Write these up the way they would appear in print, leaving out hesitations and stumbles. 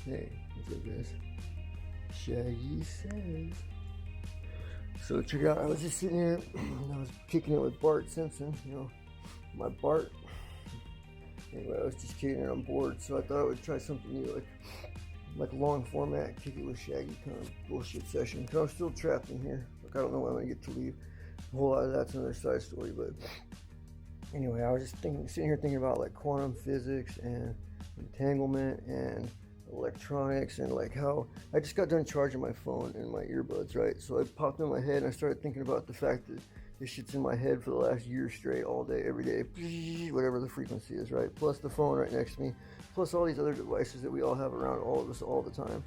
Hey, what's up, guys? Shaggy says. So check it out. I was just sitting here. I was kicking it with Bart Simpson. You know, my Bart. Anyway, I was just kicking it on board. So I thought I would try something new, like a long format, kick it with Shaggy kind of bullshit session. Cause I'm still trapped in here. Like I don't know when I'm gonna get to leave. A whole lot of that's another side story. But anyway, I was just sitting here thinking about like quantum physics and entanglement and electronics and like how I just got done charging my phone and my earbuds, right? So it popped in my head and I started thinking about the fact that this shit's in my head for the last year straight, all day, every day, whatever the frequency is, right? Plus the phone right next to me, plus all these other devices that we all have around all of us all the time.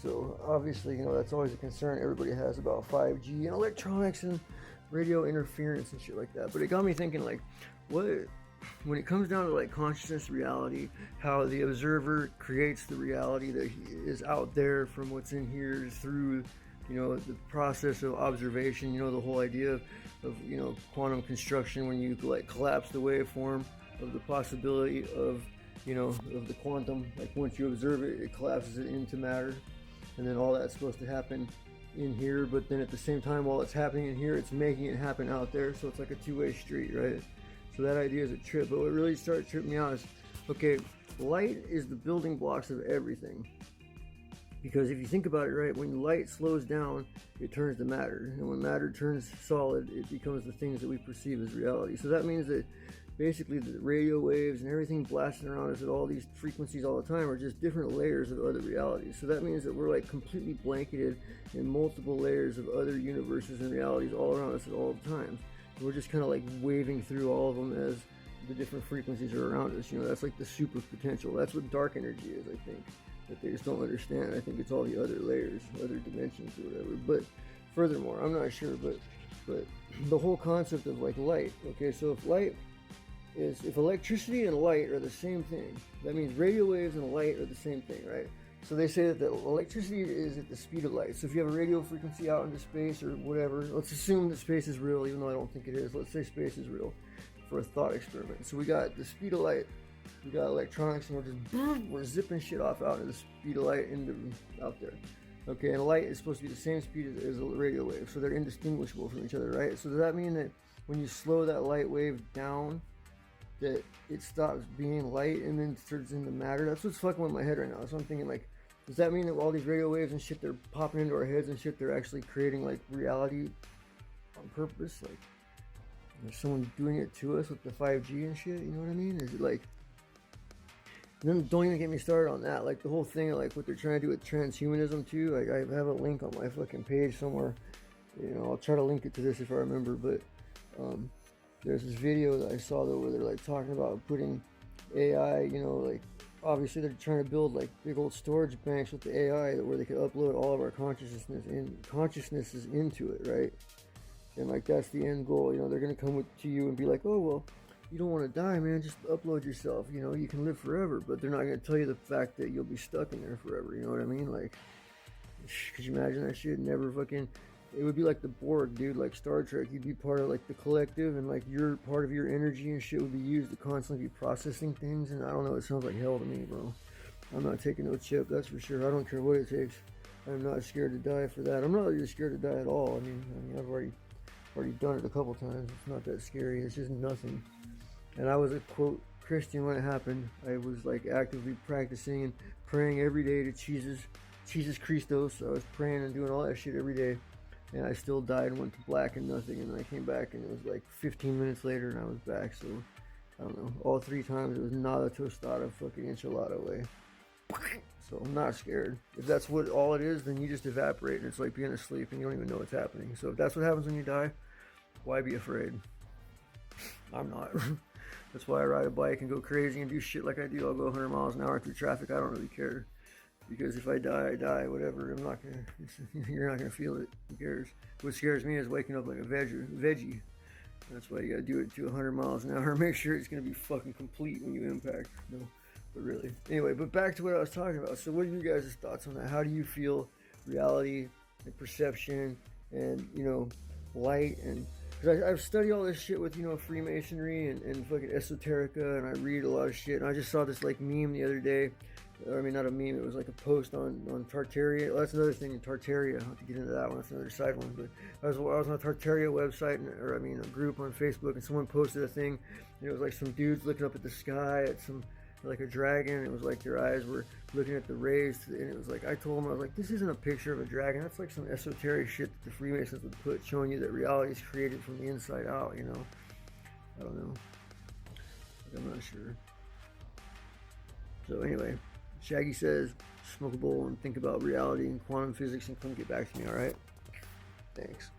So obviously, you know, that's always a concern everybody has about 5G and electronics and radio interference and shit like that. But it got me thinking, like, what, when it comes down to like consciousness, reality, how the observer creates the reality that is out there from what's in here through, you know, the process of observation, you know, the whole idea of you know, quantum construction, when you like collapse the waveform of the possibility of, you know, of the quantum, like once you observe it, it collapses it into matter, and then all that's supposed to happen in here, but then at the same time, while it's happening in here, it's making it happen out there, so it's like a two-way street, right? So that idea is a trip, but what really started tripping me out is, okay, light is the building blocks of everything. Because if you think about it, right, when light slows down, it turns to matter. And when matter turns solid, it becomes the things that we perceive as reality. So that means that basically the radio waves and everything blasting around us at all these frequencies all the time are just different layers of other realities. So that means that we're like completely blanketed in multiple layers of other universes and realities all around us at all times. We're just kind of like waving through all of them as the different frequencies are around us. You know, that's like the super potential. That's what dark energy is, I think, that they just don't understand. I think it's all the other layers, other dimensions or whatever. But furthermore, I'm not sure, but the whole concept of like light, okay, so if electricity and light are the same thing, that means radio waves and light are the same thing, right? So they say that the electricity is at the speed of light. So if you have a radio frequency out into space or whatever, let's assume that space is real, even though I don't think it is. Let's say space is real for a thought experiment. So we got the speed of light, we got electronics, and we're zipping shit off out into the speed of light out there. Okay, and light is supposed to be the same speed as a radio wave, so they're indistinguishable from each other, right? So does that mean that when you slow that light wave down, that it stops being light and then turns into matter? That's what's fucking with my head right now. So I'm thinking, like, does that mean that all these radio waves and shit, they're popping into our heads and shit, they're actually creating like reality on purpose? Like, there's someone doing it to us with the 5G and shit, you know what I mean? Is it like, then don't even get me started on that. Like the whole thing, like what they're trying to do with transhumanism too. Like I have a link on my fucking page somewhere. You know, I'll try to link it to this if I remember. But there's this video that I saw though where they're like talking about putting AI. You know, like obviously they're trying to build like big old storage banks with the AI where they could upload all of our consciousnesses into it, right? And like that's the end goal. You know, they're gonna come to you and be like, oh well, you don't want to die, man, just upload yourself, you know, you can live forever. But they're not going to tell you the fact that you'll be stuck in there forever, you know what I mean? Like, could you imagine that shit? Never fucking, it would be like the Borg, dude, like Star Trek. You'd be part of like the collective, and like your part of your energy and shit would be used to constantly be processing things. And I don't know, it sounds like hell to me, bro. I'm not taking no chip, that's for sure. I don't care what it takes. I'm not scared to die for that. I'm not really scared to die at all. I mean I've already done it a couple times. It's not that scary. It's just nothing. And I was a quote Christian when it happened. I was like actively practicing and praying every day to Jesus Christos. I was praying and doing all that shit every day. And I still died and went to black and nothing. And then I came back and it was like 15 minutes later and I was back. So I don't know. All 3 times it was nada tostada fucking enchilada way. So I'm not scared. If that's what all it is, then you just evaporate and it's like being asleep and you don't even know what's happening. So if that's what happens when you die, why be afraid? I'm not. That's why I ride a bike and go crazy and do shit like I do. I'll go 100 miles an hour through traffic. I don't really care. Because if I die, I die, whatever. I'm not gonna, you're not gonna feel it. Who cares? What scares me is waking up like a veggie. That's why you gotta do it to 100 miles an hour. Make sure it's gonna be fucking complete when you impact. No, but really. Anyway, but back to what I was talking about. So what are you guys' thoughts on that? How do you feel reality and perception and, you know, light and 'Cause I've studied all this shit with, you know, Freemasonry and fucking esoterica, and I read a lot of shit. And I just saw this like meme the other day. Or, I mean, not a meme. It was like a post on Tartaria. Well, that's another thing in Tartaria. I'll have to get into that one. That's another side one. But I was on a Tartaria website, or I mean, a group on Facebook, and someone posted a thing. And it was like some dudes looking up at the sky at some, like a dragon. It was like their eyes were looking at the rays, and it was like, I told them, I was like, this isn't a picture of a dragon. That's like some esoteric shit that the Freemasons would put, showing you that reality is created from the inside out. You know, I don't know. Like, I'm not sure. So anyway. Shaggy says, smoke a bowl and think about reality and quantum physics and come get back to me, alright? Thanks.